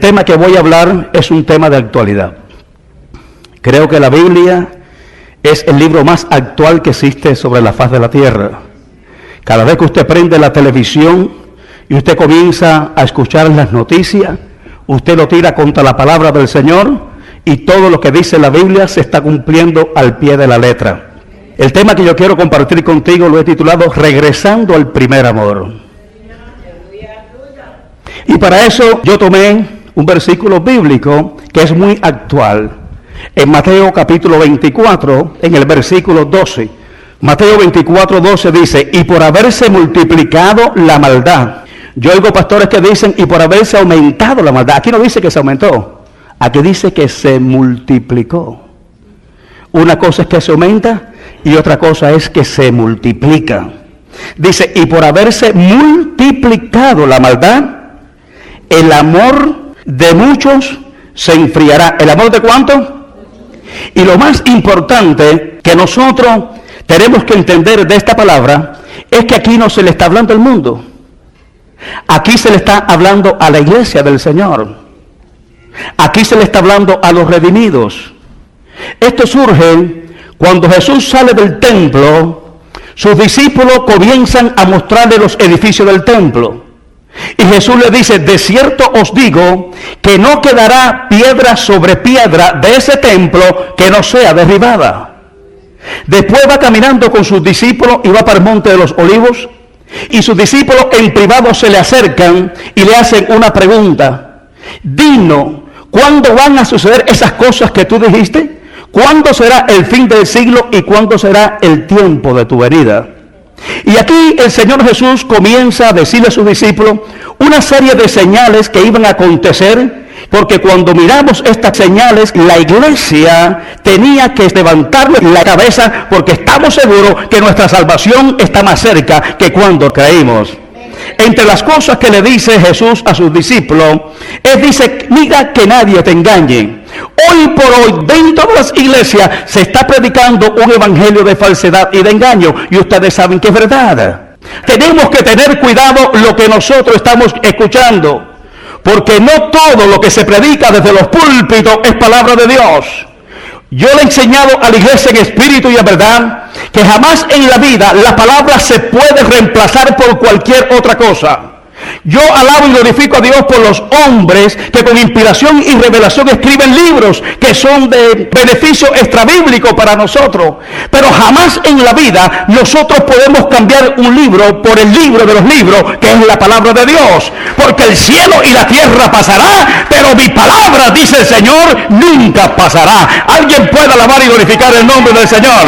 tema que voy a hablar es un tema de actualidad. Creo que la Biblia es el libro más actual que existe sobre la faz de la tierra. Cada vez que usted prende la televisión y usted comienza a escuchar las noticias, usted lo tira contra la palabra del Señor y todo lo que dice la Biblia se está cumpliendo al pie de la letra. El tema que yo quiero compartir contigo lo he titulado Regresando al primer amor. Y para eso yo tomé un versículo bíblico que es muy actual. En Mateo capítulo 24, en el versículo 12. Mateo 24, 12 dice, y por haberse multiplicado la maldad. Yo oigo pastores que dicen, y por haberse aumentado la maldad. Aquí no dice que se aumentó, aquí dice que se multiplicó. Una cosa es que se aumenta y otra cosa es que se multiplica. Dice, y por haberse multiplicado la maldad, el amor de muchos se enfriará. ¿El amor de cuánto? Y lo más importante que nosotros tenemos que entender de esta palabra es que aquí no se le está hablando al mundo. Aquí se le está hablando a la iglesia del Señor. Aquí se le está hablando a los redimidos. Esto surge cuando Jesús sale del templo. Sus discípulos comienzan a mostrarle los edificios del templo. Y Jesús le dice, de cierto os digo que no quedará piedra sobre piedra de ese templo que no sea derribada. Después va caminando con sus discípulos y va para el monte de los olivos. Y sus discípulos en privado se le acercan y le hacen una pregunta. Dinos, ¿cuándo van a suceder esas cosas que tú dijiste? ¿Cuándo será el fin del siglo y cuándo será el tiempo de tu venida? Y aquí el Señor Jesús comienza a decirle a sus discípulos una serie de señales que iban a acontecer, porque cuando miramos estas señales, la iglesia tenía que levantar la cabeza, porque estamos seguros que nuestra salvación está más cerca que cuando creímos. Entre las cosas que le dice Jesús a sus discípulos, Él dice, mira que nadie te engañe. Hoy por hoy, dentro de las iglesias, se está predicando un evangelio de falsedad y de engaño, y ustedes saben que es verdad. Tenemos que tener cuidado lo que nosotros estamos escuchando, porque no todo lo que se predica desde los púlpitos es palabra de Dios. Yo le he enseñado a la iglesia en espíritu y en verdad que jamás en la vida la palabra se puede reemplazar por cualquier otra cosa. Yo alabo y glorifico a Dios por los hombres que con inspiración y revelación escriben libros que son de beneficio extrabíblico para nosotros. Pero jamás en la vida nosotros podemos cambiar un libro por el libro de los libros, que es la palabra de Dios. Porque el cielo y la tierra pasará, pero mi palabra, dice el Señor, nunca pasará. Alguien puede alabar y glorificar el nombre del Señor.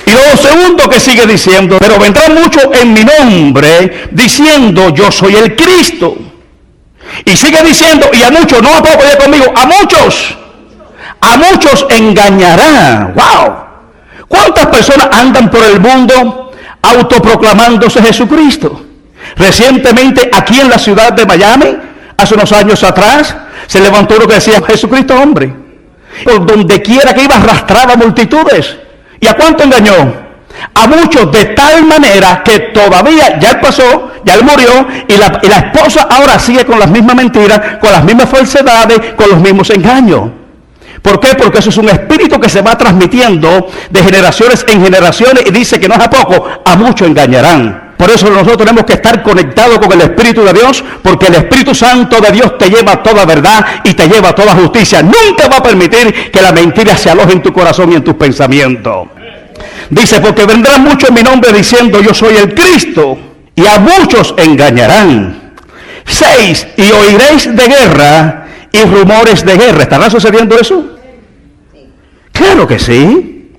Y lo segundo que sigue diciendo, pero vendrán muchos en mi nombre diciendo yo soy el Cristo. Y sigue diciendo, y a muchos, no a poco, ya conmigo, a muchos engañará. ¡Wow! ¿Cuántas personas andan por el mundo autoproclamándose Jesucristo? Recientemente aquí en la ciudad de Miami, hace unos años atrás, se levantó uno que decía Jesucristo hombre. Por donde quiera que iba arrastraba multitudes. ¿Y a cuánto engañó? A muchos, de tal manera que todavía, ya él pasó, ya él murió, y la esposa ahora sigue con las mismas mentiras, con las mismas falsedades, con los mismos engaños. ¿Por qué? Porque eso es un espíritu que se va transmitiendo de generaciones en generaciones, y dice que no es a poco, a muchos engañarán. Por eso nosotros tenemos que estar conectados con el Espíritu de Dios, porque el Espíritu Santo de Dios te lleva a toda verdad y te lleva a toda justicia. Nunca va a permitir que la mentira se aloje en tu corazón y en tus pensamientos. Dice, porque vendrán muchos en mi nombre diciendo yo soy el Cristo, y a muchos engañarán. 6, y oiréis de guerra y rumores de guerra. ¿Estará sucediendo eso? Claro que sí.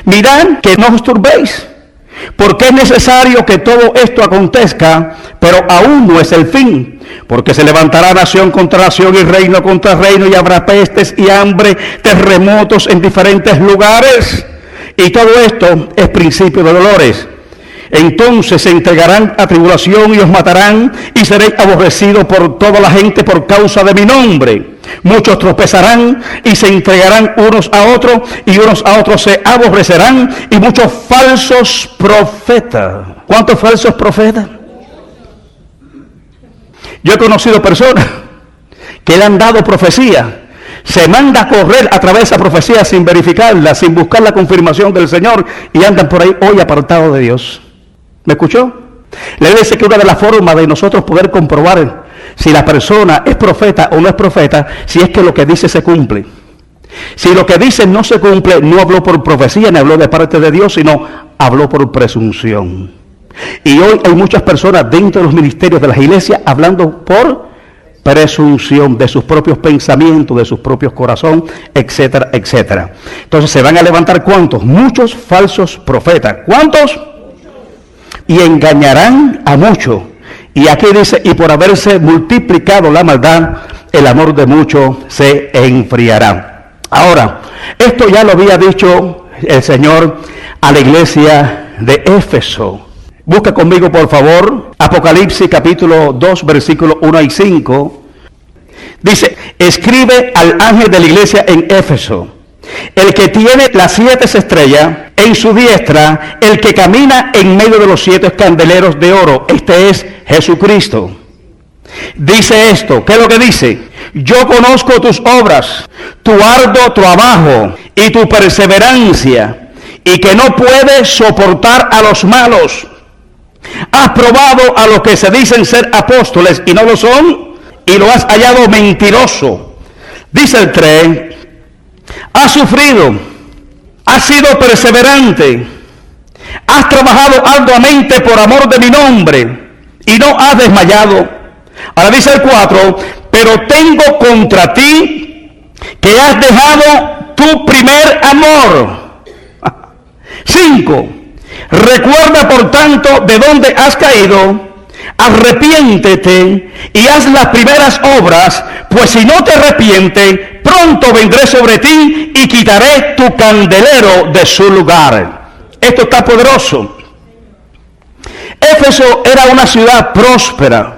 Mirad que no os turbéis, porque es necesario que todo esto acontezca, pero aún no es el fin. Porque se levantará nación contra nación y reino contra reino, y habrá pestes y hambre, terremotos en diferentes lugares. Y todo esto es principio de dolores. Entonces se entregarán a tribulación y os matarán, y seréis aborrecidos por toda la gente por causa de mi nombre. Muchos tropezarán y se entregarán unos a otros, y unos a otros se aborrecerán, y muchos falsos profetas. ¿Cuántos falsos profetas? Yo he conocido personas que le han dado profecía, se manda a correr a través de esa profecía sin verificarla, sin buscar la confirmación del Señor, y andan por ahí hoy apartados de Dios. ¿Me escuchó? Le dice que una de las formas de nosotros poder comprobar si la persona es profeta o no es profeta, si es que lo que dice se cumple. Si lo que dice no se cumple, no habló por profecía, ni habló de parte de Dios, sino habló por presunción. Y hoy hay muchas personas dentro de los ministerios de las iglesias hablando por presunción de sus propios pensamientos, de sus propios corazones, etcétera, etcétera. Entonces se van a levantar ¿cuántos? Muchos falsos profetas. ¿Cuántos? Y engañarán a muchos. Y aquí dice, y por haberse multiplicado la maldad, el amor de muchos se enfriará. Ahora, esto ya lo había dicho el Señor a la iglesia de Éfeso. Busca conmigo, por favor, Apocalipsis capítulo 2, versículos 1 y 5. Dice, escribe al ángel de la iglesia en Éfeso, el que tiene las 7 estrellas en su diestra, el que camina en medio de los 7 candeleros de oro. Este es Jesucristo. Dice esto, ¿qué es lo que dice? Yo conozco tus obras, tu arduo trabajo y tu perseverancia, y que no puedes soportar a los malos. Has probado a los que se dicen ser apóstoles y no lo son, y lo has hallado mentiroso. Dice el 3, has sufrido, has sido perseverante, has trabajado arduamente por amor de mi nombre, y no has desmayado. Ahora dice el 4, pero tengo contra ti que has dejado tu primer amor. 5, recuerda por tanto de dónde has caído, arrepiéntete y haz las primeras obras, pues si no te arrepientes, pronto vendré sobre ti y quitaré tu candelero de su lugar. Esto está poderoso. Éfeso era una ciudad próspera,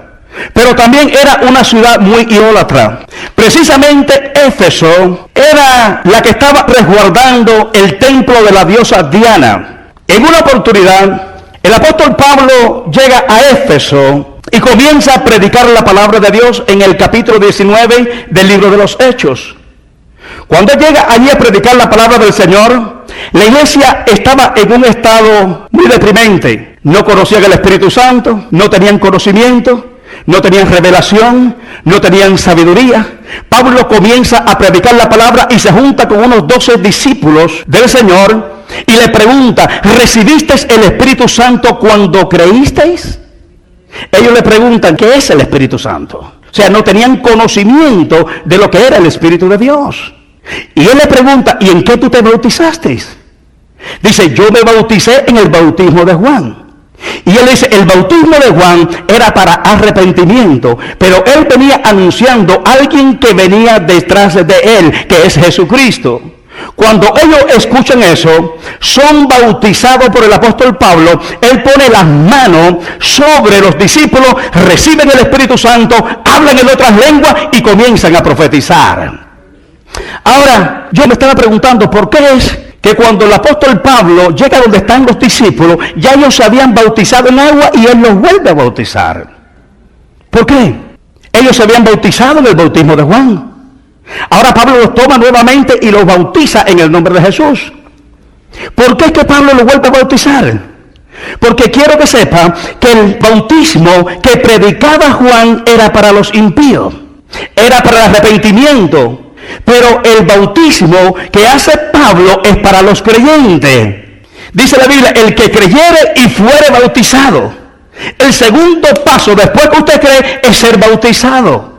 pero también era una ciudad muy idólatra. Precisamente Éfeso era la que estaba resguardando el templo de la diosa Diana. En una oportunidad, el apóstol Pablo llega a Éfeso y comienza a predicar la palabra de Dios en el capítulo 19 del libro de los Hechos. Cuando llega allí a predicar la palabra del Señor, la iglesia estaba en un estado muy deprimente. No conocían el Espíritu Santo, no tenían conocimiento, no tenían revelación, no tenían sabiduría. Pablo comienza a predicar la palabra y se junta con unos 12 discípulos del Señor y le pregunta, ¿recibisteis el Espíritu Santo cuando creísteis? Ellos le preguntan, ¿qué es el Espíritu Santo? O sea, no tenían conocimiento de lo que era el Espíritu de Dios. Y él le pregunta, ¿y en qué tú te bautizaste? Dice, yo me bauticé en el bautismo de Juan. Y él dice, el bautismo de Juan era para arrepentimiento, pero él venía anunciando a alguien que venía detrás de él, que es Jesucristo. Cuando ellos escuchan eso, son bautizados por el apóstol Pablo. Él pone las manos sobre los discípulos, reciben el Espíritu Santo, hablan en otras lenguas y comienzan a profetizar. Ahora, yo me estaba preguntando, ¿por qué es que cuando el apóstol Pablo llega donde están los discípulos, ya ellos se habían bautizado en agua y él los vuelve a bautizar? ¿Por qué? Ellos se habían bautizado en el bautismo de Juan. Ahora Pablo los toma nuevamente y los bautiza en el nombre de Jesús. ¿Por qué es que Pablo los vuelve a bautizar? Porque quiero que sepa que el bautismo que predicaba Juan era para los impíos, era para el arrepentimiento. Pero el bautismo que hace Pablo es para los creyentes. Dice la Biblia, el que creyere y fuere bautizado. El segundo paso después que usted cree es ser bautizado.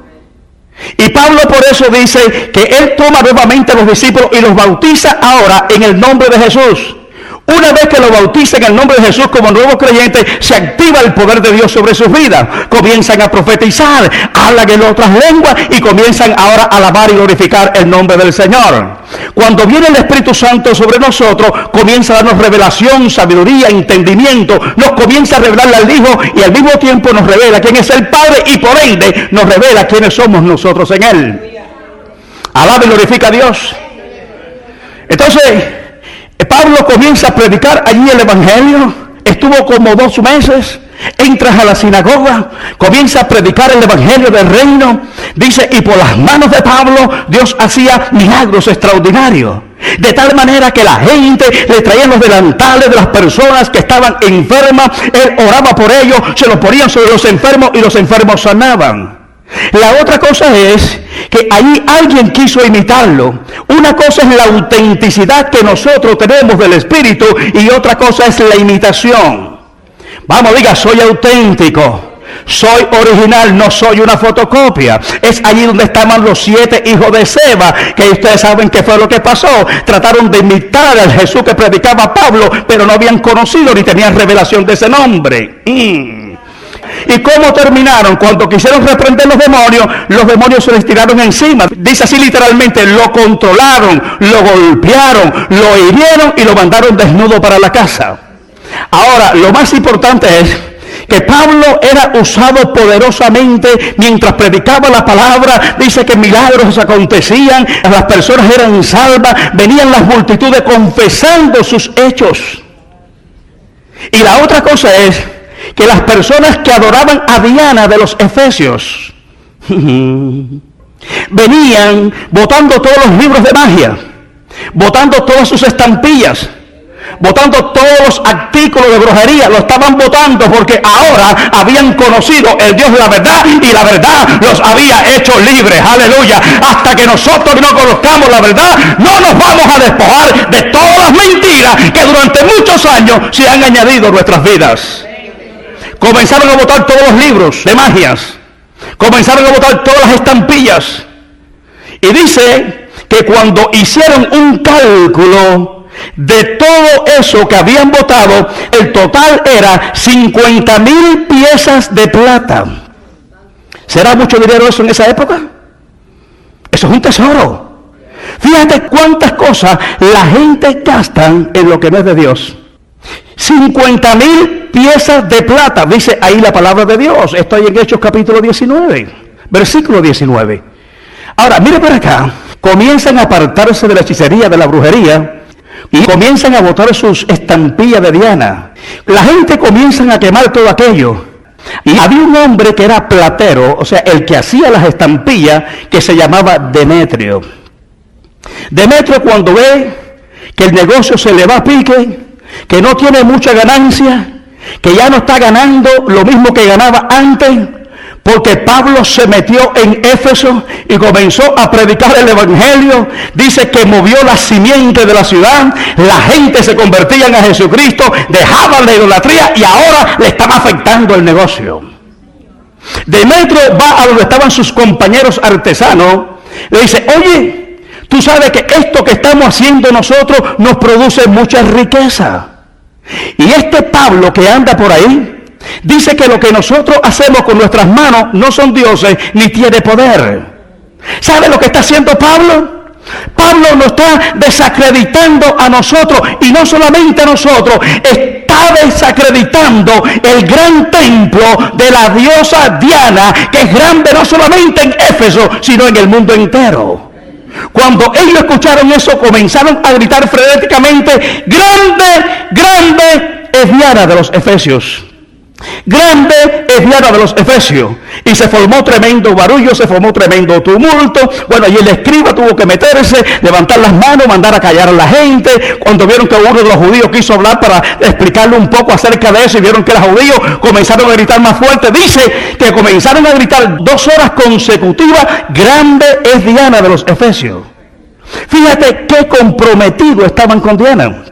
Y Pablo por eso dice que él toma nuevamente a los discípulos y los bautiza ahora en el nombre de Jesús. Una vez que lo bautiza en el nombre de Jesús como nuevos creyentes, se activa el poder de Dios sobre sus vidas. Comienzan a profetizar, hablan en otras lenguas y comienzan ahora a alabar y glorificar el nombre del Señor. Cuando viene el Espíritu Santo sobre nosotros, comienza a darnos revelación, sabiduría, entendimiento. Nos comienza a revelarle al Hijo y al mismo tiempo nos revela quién es el Padre y por ende nos revela quiénes somos nosotros en Él. Alaba y glorifica a Dios. Entonces, Pablo comienza a predicar allí el Evangelio, estuvo como 2 meses, entras a la sinagoga, comienza a predicar el evangelio del reino, dice, y por las manos de Pablo Dios hacía milagros extraordinarios, de tal manera que la gente le traía los delantales de las personas que estaban enfermas, él oraba por ellos, se los ponían sobre los enfermos y los enfermos sanaban. La otra cosa es que ahí alguien quiso imitarlo. Una cosa es la autenticidad que nosotros tenemos del Espíritu y otra cosa es la imitación. Vamos, diga, soy auténtico, soy original, no soy una fotocopia. Es allí donde estaban los 7 hijos de Seba, que ustedes saben qué fue lo que pasó. Trataron de imitar al Jesús que predicaba Pablo, pero no habían conocido ni tenían revelación de ese nombre. ¿Y cómo terminaron? Cuando quisieron reprender los demonios se les tiraron encima. Dice así literalmente, lo controlaron, lo golpearon, lo hirieron y lo mandaron desnudo para la casa. Ahora, lo más importante es que Pablo era usado poderosamente mientras predicaba la palabra. Dice que milagros acontecían, las personas eran salvas, venían las multitudes confesando sus hechos. Y la otra cosa es que las personas que adoraban a Diana de los Efesios venían botando todos los libros de magia, botando todas sus estampillas, botando todos los artículos de brujería, lo estaban botando porque ahora habían conocido el Dios de la verdad y la verdad los había hecho libres. Aleluya. Hasta que nosotros no conozcamos la verdad, no nos vamos a despojar de todas las mentiras que durante muchos años se han añadido a nuestras vidas. Comenzaron a botar todos los libros de magias, comenzaron a botar todas las estampillas, y dice que cuando hicieron un cálculo de todo eso que habían botado, el total era 50,000 piezas de plata. ¿Será mucho dinero eso en esa época? Eso es un tesoro. Fíjate cuántas cosas la gente gasta en lo que no es de Dios. 50,000 piezas de plata, dice ahí la palabra de Dios. Estoy en Hechos capítulo 19, versículo 19. Ahora, mire para acá. Comienzan a apartarse de la hechicería, de la brujería, y comienzan a botar sus estampillas de Diana. La gente comienza a quemar todo aquello. Y había un hombre que era platero, o sea, el que hacía las estampillas, que se llamaba Demetrio. Demetrio, cuando ve que el negocio se le va a pique, que no tiene mucha ganancia, que ya no está ganando lo mismo que ganaba antes, porque Pablo se metió en Éfeso y comenzó a predicar el evangelio. Dice que movió la simiente de la ciudad, la gente se convertía a Jesucristo, dejaban la idolatría y ahora le estaba afectando el negocio. Demetrio va a donde estaban sus compañeros artesanos, le dice, oye, tú sabes que esto que estamos haciendo nosotros nos produce mucha riqueza. Y este Pablo que anda por ahí, dice que lo que nosotros hacemos con nuestras manos no son dioses ni tiene poder. ¿Sabe lo que está haciendo Pablo? Pablo nos está desacreditando a nosotros, y no solamente a nosotros, está desacreditando el gran templo de la diosa Diana, que es grande no solamente en Éfeso, sino en el mundo entero. Cuando ellos escucharon eso, comenzaron a gritar frenéticamente, grande, grande es Diana de los Efesios. Grande es Diana de los Efesios. Y se formó tremendo barullo, se formó tremendo tumulto. Bueno, y el escriba tuvo que meterse, levantar las manos, mandar a callar a la gente. Cuando vieron que uno de los judíos quiso hablar para explicarle un poco acerca de eso y vieron que era judío, comenzaron a gritar más fuerte. Dice que comenzaron a gritar 2 horas consecutivas, grande es Diana de los Efesios. Fíjate qué comprometidos estaban con Diana.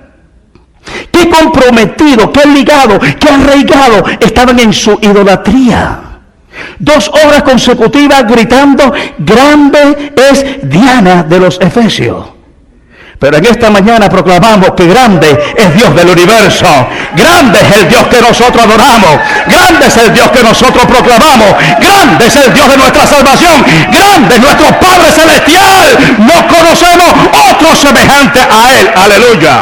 Qué comprometido, qué ligado, qué arraigado estaban en su idolatría. 2 horas consecutivas gritando, grande es Diana de los Efesios. Pero en esta mañana proclamamos que grande es Dios del universo. Grande es el Dios que nosotros adoramos. Grande es el Dios que nosotros proclamamos. Grande es el Dios de nuestra salvación. Grande es nuestro Padre Celestial. No conocemos otro semejante a Él. Aleluya.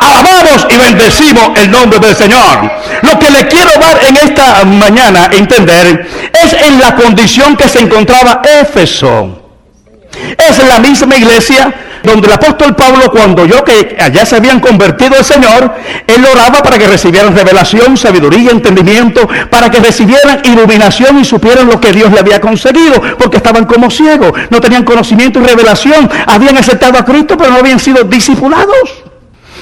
Alabamos y bendecimos el nombre del Señor. Lo que le quiero dar en esta mañana a entender es en la condición que se encontraba Éfeso. Es la misma iglesia donde el apóstol Pablo, cuando oyó que allá se habían convertido al Señor, él oraba para que recibieran revelación, sabiduría, entendimiento, para que recibieran iluminación y supieran lo que Dios le había concedido, porque estaban como ciegos, no tenían conocimiento y revelación, habían aceptado a Cristo, pero no habían sido discipulados.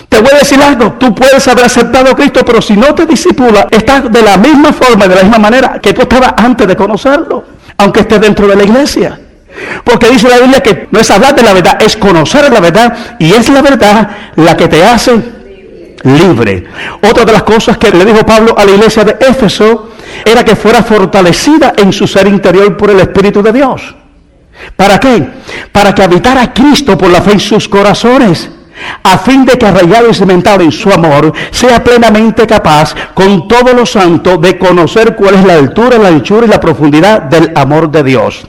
Te voy a decir algo, tú puedes haber aceptado a Cristo, pero si no te discipulas, estás de la misma forma, de la misma manera que tú estabas antes de conocerlo, aunque estés dentro de la iglesia. Porque dice la Biblia que no es hablar de la verdad, es conocer la verdad, y es la verdad la que te hace libre. Otra de las cosas que le dijo Pablo a la iglesia de Éfeso era que fuera fortalecida en su ser interior por el Espíritu de Dios. ¿Para qué? Para que habitara Cristo por la fe en sus corazones, a fin de que arraigado y cimentado en su amor, sea plenamente capaz con todos los santos de conocer cuál es la altura, la anchura y la profundidad del amor de Dios.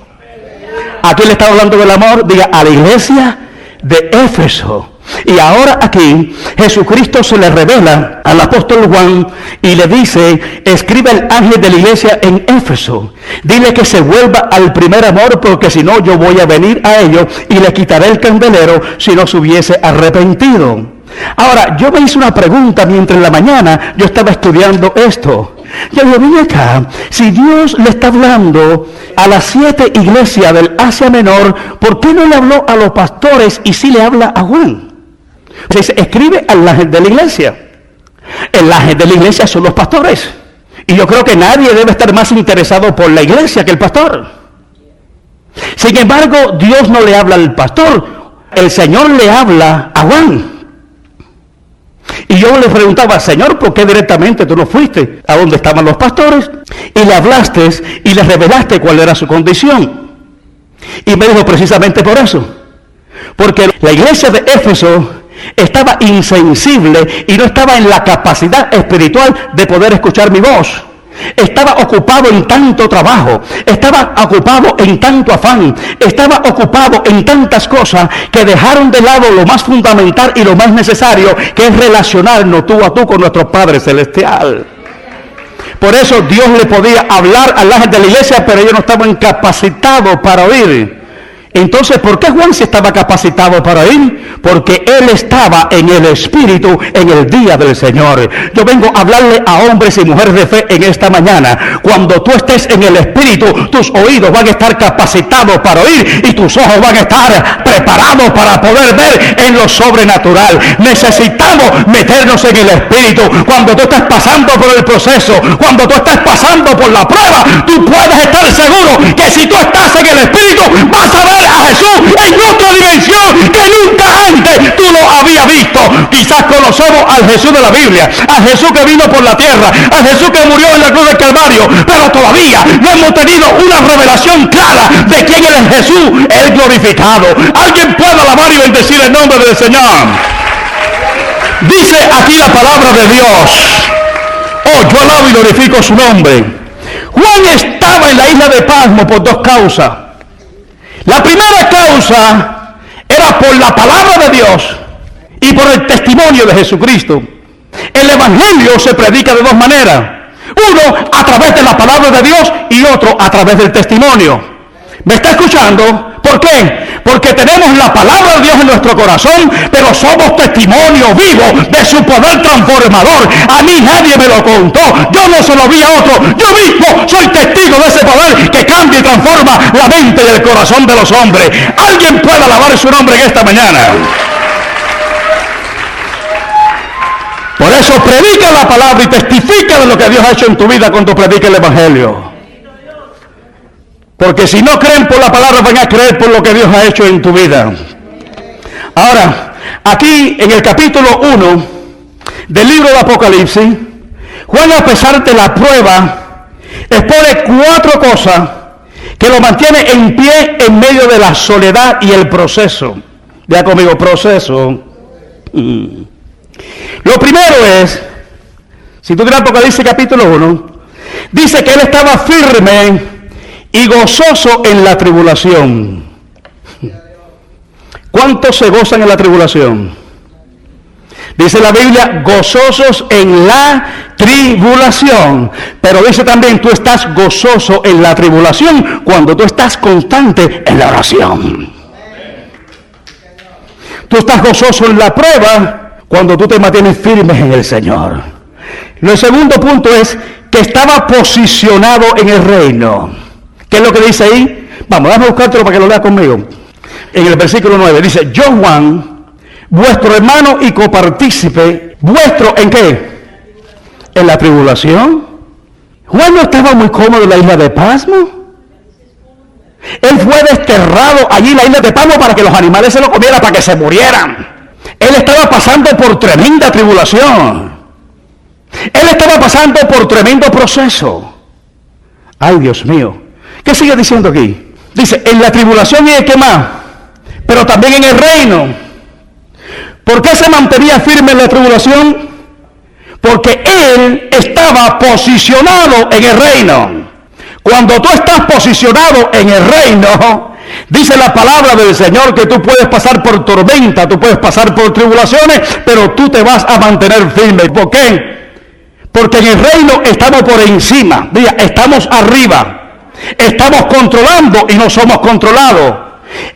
¿A quién le está hablando del amor? Diga, a la iglesia de Éfeso. Y ahora aquí Jesucristo se le revela al apóstol Juan y le dice, escribe el ángel de la iglesia en Éfeso, dile que se vuelva al primer amor, porque si no yo voy a venir a ellos y le quitaré el candelero si no se hubiese arrepentido. Ahora, yo me hice una pregunta mientras en la mañana yo estaba estudiando esto. Yo digo, ven acá, si Dios le está hablando a las 7 iglesias del Asia Menor, ¿por qué no le habló a los pastores y sí le habla a Juan? Se dice, escribe al ángel de la iglesia. El ángel de la iglesia son los pastores. Y yo creo que nadie debe estar más interesado por la iglesia que el pastor. Sin embargo, Dios no le habla al pastor, el Señor le habla a Juan. Y yo le preguntaba, Señor, ¿por qué directamente tú no fuiste a donde estaban los pastores y le hablaste y le revelaste cuál era su condición? Y me dijo, precisamente por eso, porque la iglesia de Éfeso estaba insensible y no estaba en la capacidad espiritual de poder escuchar mi voz. Estaba ocupado en tanto trabajo, estaba ocupado en tanto afán, estaba ocupado en tantas cosas que dejaron de lado lo más fundamental y lo más necesario, que es relacionarnos tú a tú con nuestro Padre Celestial. Por eso Dios le podía hablar al ángel de la iglesia, pero ellos no estaban capacitados para oír. Entonces, ¿por qué Juan se estaba capacitado para ir? Porque él estaba en el Espíritu en el día del Señor. Yo vengo a hablarle a hombres y mujeres de fe en esta mañana. Cuando tú estés en el Espíritu, tus oídos van a estar capacitados para oír y tus ojos van a estar preparados para poder ver en lo sobrenatural. Necesitamos meternos en el Espíritu. Cuando tú estás pasando por el proceso, cuando tú estás pasando por la prueba, tú puedes estar seguro que si tú estás en el Espíritu, vas a ver a Jesús en otra dimensión que nunca antes tú lo habías visto. Quizás conocemos al Jesús de la Biblia, al Jesús que vino por la tierra, al Jesús que murió en la cruz del Calvario, pero todavía no hemos tenido una revelación clara de quién es Jesús, el glorificado. Alguien puede alabar y bendecir el nombre del Señor. Dice aquí la palabra de Dios, oh, yo alabo y glorifico su nombre. Juan estaba en la isla de Patmos por dos causas. La primera causa era por la palabra de Dios y por el testimonio de Jesucristo. El evangelio se predica de dos maneras. Uno a través de la palabra de Dios y otro a través del testimonio. ¿Me está escuchando? ¿Por qué? Porque tenemos la palabra de Dios en nuestro corazón, pero somos testimonio vivo de su poder transformador. A mí nadie me lo contó, yo no se lo vi a otro, yo mismo soy testigo de ese poder que cambia y transforma la mente y el corazón de los hombres. Alguien puede alabar su nombre en esta mañana. Por eso predica la palabra y testifica de lo que Dios ha hecho en tu vida cuando predica el evangelio. Porque si no creen por la palabra, van a creer por lo que Dios ha hecho en tu vida. Ahora, aquí en el capítulo 1 del libro de Apocalipsis, Juan, a pesar de la prueba, expone 4 cosas que lo mantiene en pie en medio de la soledad y el proceso. Vea conmigo, proceso. Lo primero es, si tú miras Apocalipsis capítulo 1, dice que él estaba firme y gozoso en la tribulación. ¿Cuántos se gozan en la tribulación? Dice la Biblia, gozosos en la tribulación. Pero dice también, tú estás gozoso en la tribulación cuando tú estás constante en la oración. Tú estás gozoso en la prueba cuando tú te mantienes firmes en el Señor. El segundo punto es que estaba posicionado en el reino. ¿Qué es lo que dice ahí? Vamos, déjame buscártelo para que lo lea conmigo. En el versículo 9 dice: yo, Juan, vuestro hermano y copartícipe, vuestro, ¿en qué? En la tribulación. Juan no estaba muy cómodo en la isla de Pasmo. Él fue desterrado allí en la isla de Pasmo para que los animales se lo comieran, para que se murieran. Él estaba pasando por tremenda tribulación. Él estaba pasando por tremendo proceso. Ay, Dios mío. ¿Qué sigue diciendo aquí? Dice, en la tribulación y en qué más, pero también en el reino. ¿Por qué se mantenía firme en la tribulación? Porque él estaba posicionado en el reino. Cuando tú estás posicionado en el reino, dice la palabra del Señor que tú puedes pasar por tormenta, tú puedes pasar por tribulaciones, pero tú te vas a mantener firme. ¿Por qué? Porque en el reino estamos por encima, diga, estamos arriba. Estamos controlando y no somos controlados.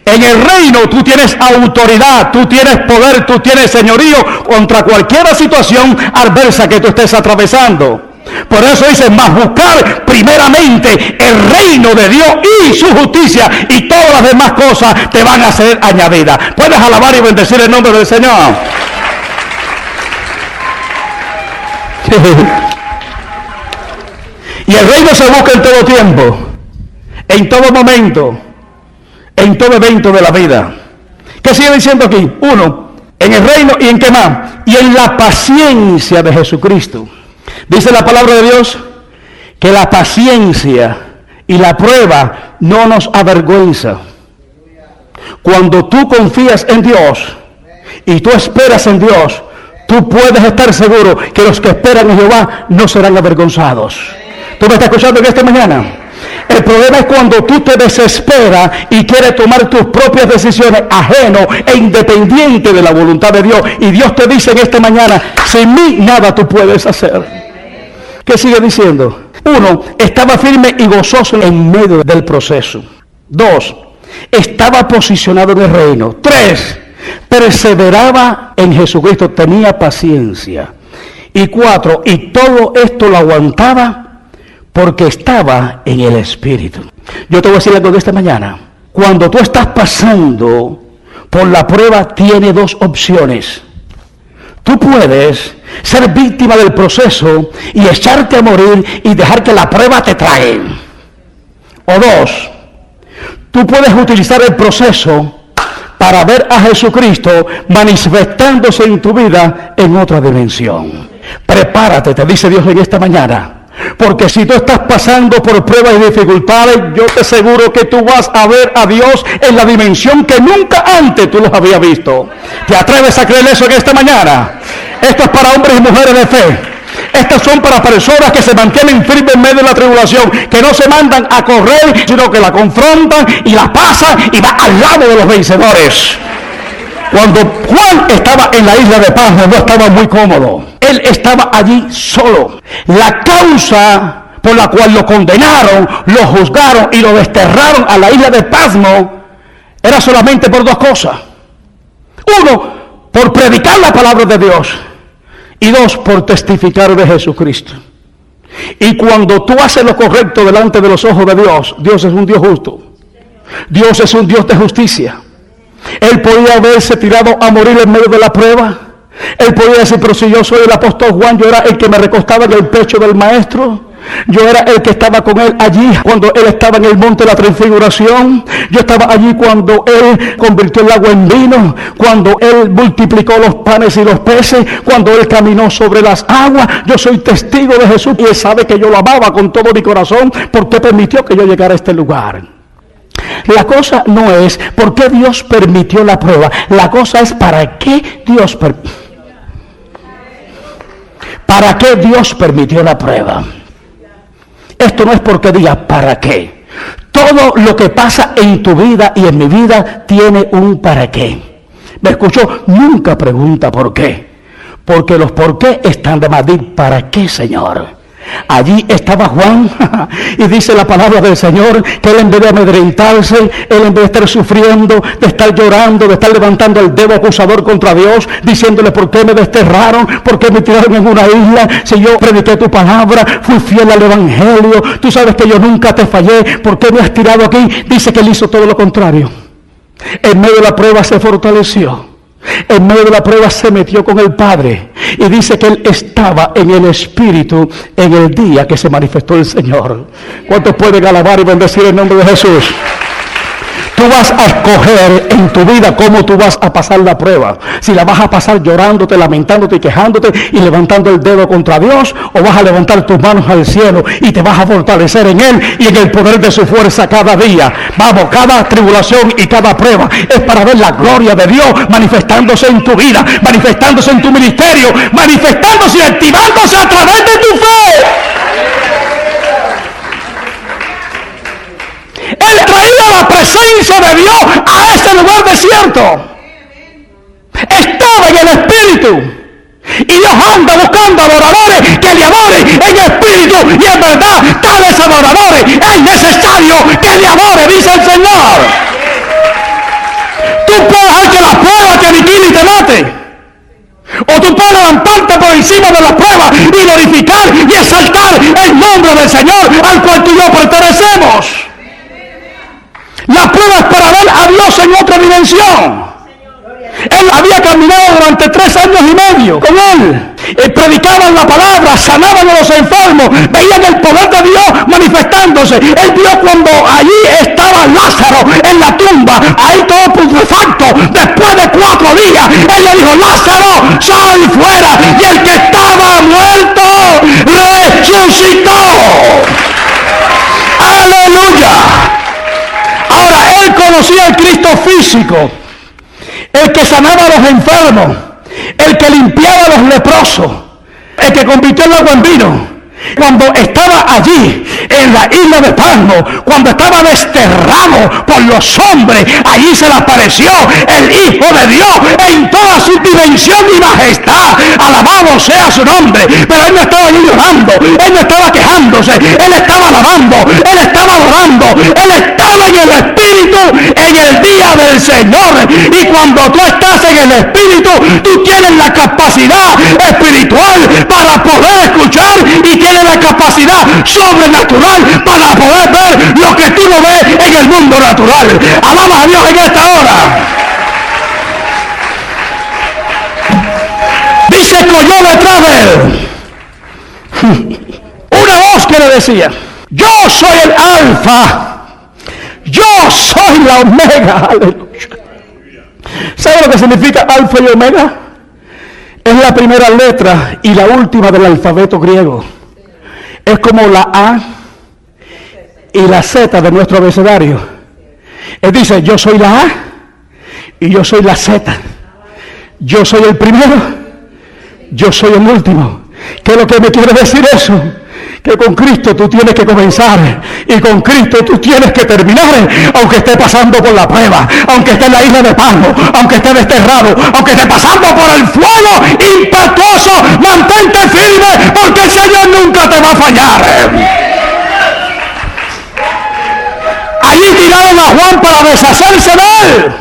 En el reino tú tienes autoridad, tú tienes poder, tú tienes señorío contra cualquier situación adversa que tú estés atravesando. Por eso dice, más buscar primeramente el reino de Dios y su justicia, y todas las demás cosas te van a ser añadidas. Puedes alabar y bendecir el nombre del Señor. Y el reino se busca en todo tiempo, en todo momento, en todo evento de la vida. ¿Qué sigue diciendo aquí? Uno, en el reino y en qué más, y en la paciencia de Jesucristo. Dice la palabra de Dios que la paciencia y la prueba no nos avergüenza. Cuando tú confías en Dios y tú esperas en Dios, tú puedes estar seguro que los que esperan en Jehová no serán avergonzados. ¿Tú me estás escuchando en esta mañana? El problema es cuando tú te desesperas y quieres tomar tus propias decisiones ajeno e independiente de la voluntad de Dios. Y Dios te dice en esta mañana, sin mí nada tú puedes hacer. ¿Qué sigue diciendo? Uno, estaba firme y gozoso en medio del proceso. Dos, estaba posicionado en el reino. Tres, perseveraba en Jesucristo, tenía paciencia. Y cuatro, y todo esto lo aguantaba porque estaba en el Espíritu. Yo te voy a decir algo de esta mañana. Cuando tú estás pasando por la prueba, tiene dos opciones. Tú puedes ser víctima del proceso y echarte a morir y dejar que la prueba te trague. O dos, tú puedes utilizar el proceso para ver a Jesucristo manifestándose en tu vida en otra dimensión. Prepárate, te dice Dios en esta mañana. Porque si tú estás pasando por pruebas y dificultades, yo te aseguro que tú vas a ver a Dios en la dimensión que nunca antes tú los habías visto. ¿Te atreves a creer eso en esta mañana? Esto es para hombres y mujeres de fe. Estas son para personas que se mantienen firmes en medio de la tribulación, que no se mandan a correr, sino que la confrontan y la pasan y va al lado de los vencedores. Cuando Juan estaba en la isla de Pasmo, no estaba muy cómodo. Él estaba allí solo. La causa por la cual lo condenaron, lo juzgaron y lo desterraron a la isla de Pasmo era solamente por dos cosas. Uno, por predicar la palabra de Dios. Y dos, por testificar de Jesucristo. Y cuando tú haces lo correcto delante de los ojos de Dios, Dios es un Dios justo. Dios es un Dios de justicia. Él podía haberse tirado a morir en medio de la prueba. Él podía decir, pero si yo soy el apóstol Juan, yo era el que me recostaba en el pecho del maestro. Yo era el que estaba con él allí cuando él estaba en el monte de la transfiguración. Yo estaba allí cuando él convirtió el agua en vino, cuando él multiplicó los panes y los peces, cuando él caminó sobre las aguas. Yo soy testigo de Jesús y él sabe que yo lo amaba con todo mi corazón porque permitió que yo llegara a este lugar. La cosa no es por qué Dios permitió la prueba. La cosa es para qué Dios permitió la prueba. Esto no es porque digas para qué. Todo lo que pasa en tu vida y en mi vida tiene un para qué. ¿Me escuchó? Nunca pregunta por qué. Porque los por qué están de más. ¿Para qué, Señor? Allí estaba Juan y dice la palabra del Señor que él, en vez de amedrentarse, él, en vez de estar sufriendo, de estar llorando, de estar levantando el dedo acusador contra Dios, diciéndole: ¿por qué me desterraron? ¿Por qué me tiraron en una isla? Si yo prediqué tu palabra, fui fiel al evangelio, tú sabes que yo nunca te fallé, ¿por qué me has tirado aquí? Dice que él hizo todo lo contrario. En medio de la prueba se fortaleció. En medio de la prueba se metió con el Padre, y dice que él estaba en el Espíritu en el día que se manifestó el Señor. ¿Cuántos pueden alabar y bendecir el nombre de Jesús? Tú vas a escoger en tu vida cómo tú vas a pasar la prueba. Si la vas a pasar llorándote, lamentándote y quejándote y levantando el dedo contra Dios, o vas a levantar tus manos al cielo y te vas a fortalecer en Él y en el poder de su fuerza cada día. Vamos, cada tribulación y cada prueba es para ver la gloria de Dios manifestándose en tu vida, manifestándose en tu ministerio, manifestándose y activándose a través de tu fe. Él traía la presencia de Dios a ese lugar desierto. Estaba en el Espíritu. Y Dios anda buscando adoradores que le adoren en espíritu y en verdad. Tales adoradores es necesario que le adore, dice el Señor. Tú puedes hacer que la prueba te aniquile y te mate. O tú puedes levantarte por encima de la prueba y glorificar y exaltar el nombre del Señor al cual tú y yo pertenecemos. La prueba es para ver a Dios en otra dimensión. Él había caminado durante 3 años y medio con él. Predicaban la palabra, sanaban a los enfermos, veían el poder de Dios manifestándose. Él vio cuando allí estaba Lázaro en la tumba, ahí todo putrefacto. Después de 4 días, él le dijo: Lázaro, sal fuera. Y el que estaba muerto resucitó. Aleluya. Ahora, él conocía al Cristo físico, el que sanaba a los enfermos, el que limpiaba a los leprosos, el que convirtió el agua en vino. Cuando estaba allí en la isla de Patmos, cuando estaba desterrado por los hombres, allí se le apareció el Hijo de Dios en toda su dimensión y majestad. Alabado sea su nombre. Pero él no estaba allí llorando, él no estaba quejándose, él estaba alabando, él estaba adorando, él estaba en el Espíritu en el día del Señor. Y cuando tú estás en el Espíritu, tú tienes la capacidad espiritual para poder escuchar y tienes la capacidad sobrenatural para poder ver lo que tú no ves en el mundo natural. Alaba a Dios en esta hora. Dice que oyó detrás de él una voz que le decía: yo soy el Alfa, yo soy la Omega. Aleluya. ¿Sabe lo que significa Alfa y Omega? Es la primera letra y la última del alfabeto griego. Es como la A y la Z de nuestro abecedario. Él dice: yo soy la A y yo soy la Z. Yo soy el primero, yo soy el último. ¿Qué es lo que me quiere decir eso? Que con Cristo tú tienes que comenzar y con Cristo tú tienes que terminar, aunque esté pasando por la prueba, aunque esté en la isla de Patmos, aunque esté desterrado, aunque esté pasando por el fuego impetuoso. Mantente firme, porque el Señor nunca te va a fallar. Allí tiraron a Juan para deshacerse de él.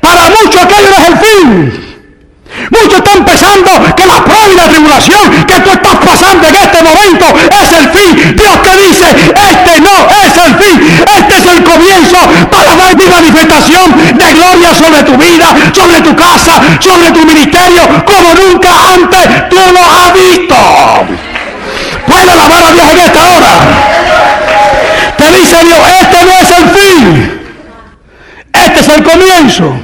Para muchos aquello no es el fin. Muchos están pensando que la prueba y la tribulación que tú estás pasando en este momento es el fin. Dios te dice: este no es el fin, este es el comienzo para dar mi manifestación de gloria sobre tu vida, sobre tu casa, sobre tu ministerio, como nunca antes tú lo has visto. Puedes alabar a Dios en esta hora. Te dice Dios: este no es el fin, este es el comienzo.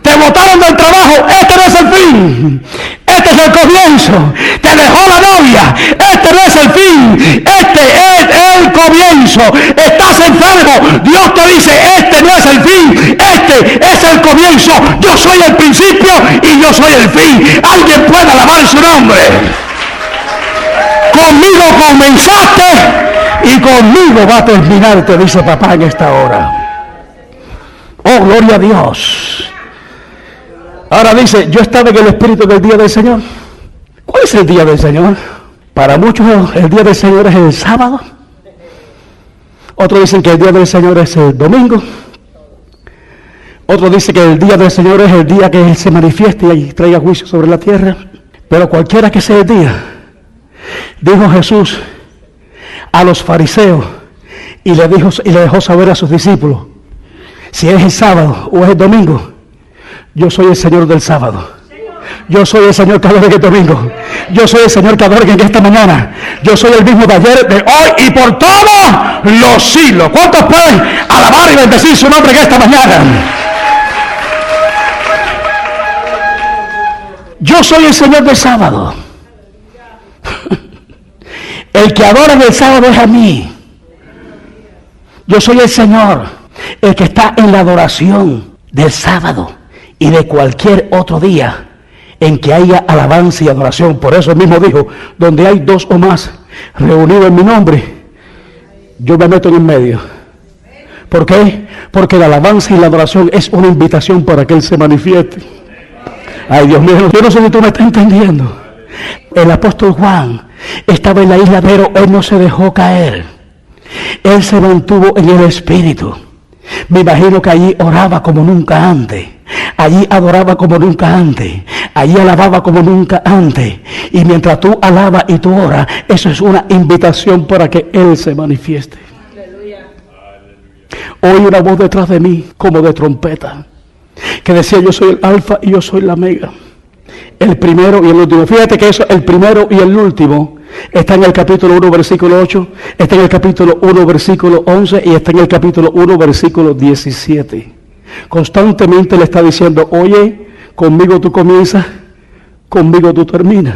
Te botaron del trabajo, este no es el fin, este es el comienzo. Te dejó la novia, este no es el fin, este es el comienzo. Estás enfermo, Dios te dice: este no es el fin, este es el comienzo. Yo soy el principio y yo soy el fin. Alguien puede alabar su nombre. Conmigo comenzaste y conmigo va a terminar, te dice papá en esta hora. Oh, gloria a Dios. Ahora dice: yo estaba en el Espíritu del día del Señor. ¿Cuál es el día del Señor? Para muchos el día del Señor es el sábado. Otros dicen que el día del Señor es el domingo. Otros dicen que el día del Señor es el día que Él se manifieste y traiga juicio sobre la tierra. Pero cualquiera que sea el día, dijo Jesús a los fariseos y le dejó saber a sus discípulos, si es el sábado o es el domingo, yo soy el Señor del sábado. Yo soy el Señor que adora en el domingo. Yo soy el Señor que adora en esta mañana. Yo soy el mismo de ayer, de hoy y por todos los siglos. ¿Cuántos pueden alabar y bendecir su nombre en esta mañana? Yo soy el Señor del sábado. El que adora en el sábado es a mí. Yo soy el Señor, el que está en la adoración del sábado y de cualquier otro día en que haya alabanza y adoración. Por eso él mismo dijo, donde hay dos o más reunidos en mi nombre, yo me meto en el medio. ¿Por qué? Porque la alabanza y la adoración es una invitación para que Él se manifieste. Ay, Dios mío, yo no sé si tú me estás entendiendo. El apóstol Juan estaba en la isla, pero él no se dejó caer. Él se mantuvo en el Espíritu. Me imagino que allí oraba como nunca antes. Allí adoraba como nunca antes. Allí alababa como nunca antes. Y mientras tú alabas y tú oras, eso es una invitación para que Él se manifieste. Aleluya. Oí una voz detrás de mí como de trompeta que decía, yo soy el alfa y yo soy la omega, el primero y el último. Fíjate que eso, el primero y el último, está en el capítulo 1 versículo 8, está en el capítulo 1 versículo 11 y está en el capítulo 1 versículo 17. Constantemente le está diciendo, oye, conmigo tú comienzas, conmigo tú terminas.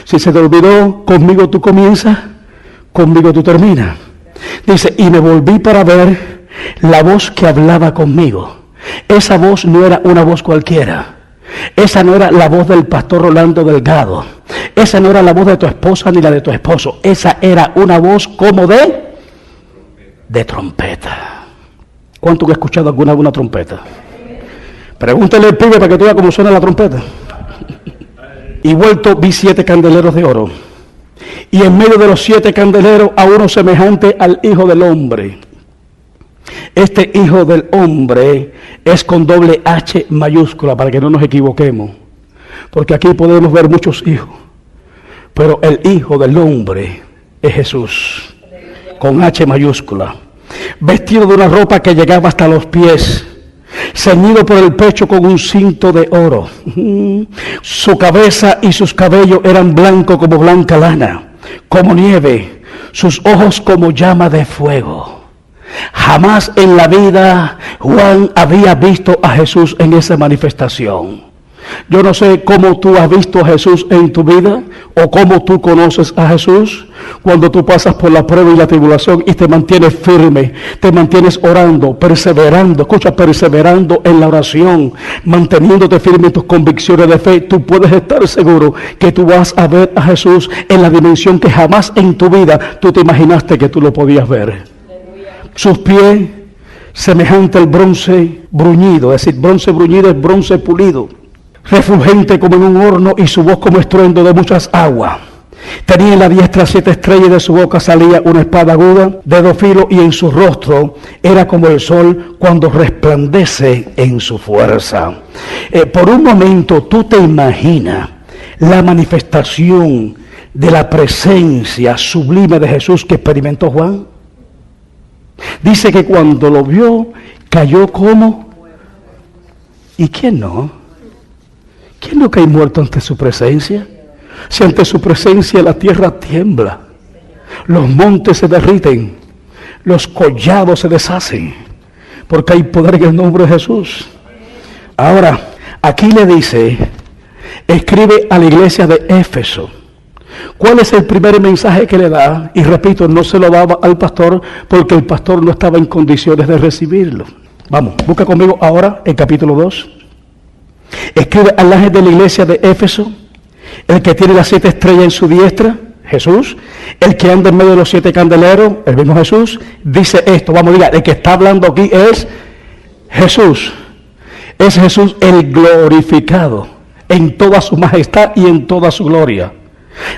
Si se te olvidó, conmigo tú comienzas, conmigo tú terminas. Dice, y me volví para ver la voz que hablaba conmigo. Esa voz no era una voz cualquiera. Esa no era la voz del pastor Rolando Delgado. Esa no era la voz de tu esposa ni la de tu esposo. Esa era una voz como de trompeta. ¿Cuánto que ha escuchado alguna vez una trompeta? Pregúntale al pibe para que tú veas cómo suena la trompeta. Y vuelto vi 7 candeleros de oro. Y en medio de los 7 candeleros a uno semejante al Hijo del Hombre. Este Hijo del Hombre es con doble H mayúscula para que no nos equivoquemos. Porque aquí podemos ver muchos hijos. Pero el Hijo del Hombre es Jesús. Con H mayúscula. Vestido de una ropa que llegaba hasta los pies. Ceñido por el pecho con un cinto de oro. Su cabeza y sus cabellos eran blancos como blanca lana, como nieve. Sus ojos como llama de fuego. Jamás en la vida Juan había visto a Jesús en esa manifestación. Yo no sé cómo tú has visto a Jesús en tu vida o cómo tú conoces a Jesús cuando tú pasas por la prueba y la tribulación y te mantienes firme, te mantienes orando, perseverando, escucha, perseverando en la oración, manteniéndote firme en tus convicciones de fe. Tú puedes estar seguro que tú vas a ver a Jesús en la dimensión que jamás en tu vida tú te imaginaste que tú lo podías ver. Sus pies semejante al bronce bruñido, es decir, bronce bruñido es bronce pulido, refulgente como en un horno, y su voz como estruendo de muchas aguas. Tenía en la diestra 7 estrellas y de su boca salía una espada aguda de 2 filos, y en su rostro era como el sol cuando resplandece en su fuerza. Por un momento tú te imaginas la manifestación de la presencia sublime de Jesús que experimentó Juan. Dice que cuando lo vio, cayó como... ¿Y quién no? ¿Quién no cae muerto ante su presencia? Si ante su presencia la tierra tiembla, los montes se derriten, los collados se deshacen, porque hay poder en el nombre de Jesús. Ahora, aquí le dice, escribe a la iglesia de Éfeso. ¿Cuál es el primer mensaje que le da? Y repito, no se lo daba al pastor porque el pastor no estaba en condiciones de recibirlo. Vamos, busca conmigo ahora el capítulo 2. Escribe al ángel de la iglesia de Éfeso, el que tiene las 7 estrellas en su diestra, Jesús, el que anda en medio de los 7 candeleros, el mismo Jesús, dice esto. Vamos, diga, el que está hablando aquí es Jesús. Es Jesús el glorificado en toda su majestad y en toda su gloria.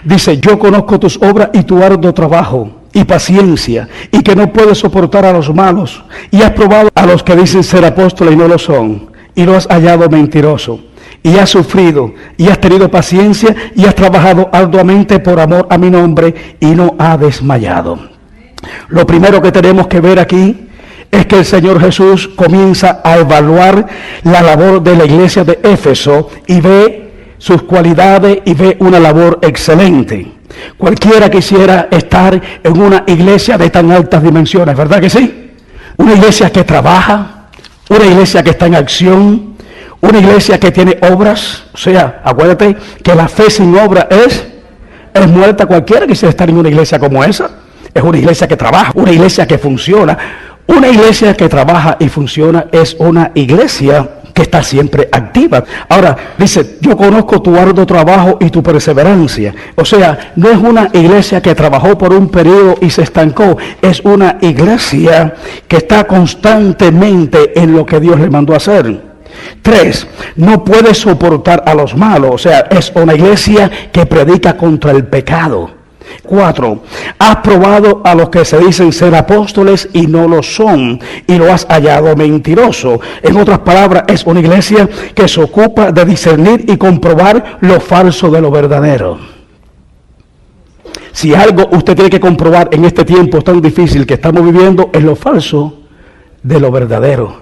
Dice, yo conozco tus obras y tu arduo trabajo y paciencia, y que no puedes soportar a los malos, y has probado a los que dicen ser apóstoles y no lo son, y lo has hallado mentiroso, y has sufrido, y has tenido paciencia, y has trabajado arduamente por amor a mi nombre, y no has desmayado. Lo primero que tenemos que ver aquí es que el Señor Jesús comienza a evaluar la labor de la iglesia de Éfeso y ve sus cualidades y ve una labor excelente. Cualquiera quisiera estar en una iglesia de tan altas dimensiones, ¿verdad que sí? Una iglesia que trabaja, una iglesia que está en acción, una iglesia que tiene obras. O sea, acuérdate que la fe sin obra es muerta. Cualquiera quisiera estar en una iglesia como esa. Es una iglesia que trabaja, una iglesia que funciona. Una iglesia que trabaja y funciona es una iglesia que está siempre activa. Ahora, dice, yo conozco tu arduo trabajo y tu perseverancia. O sea, no es una iglesia que trabajó por un periodo y se estancó. Es una iglesia que está constantemente en lo que Dios le mandó a hacer. 3, no puede soportar a los malos. O sea, es una iglesia que predica contra el pecado. 4, has probado a los que se dicen ser apóstoles y no lo son, y lo has hallado mentiroso. En otras palabras, es una iglesia que se ocupa de discernir y comprobar lo falso de lo verdadero. Si algo usted tiene que comprobar en este tiempo tan difícil que estamos viviendo, es lo falso de lo verdadero.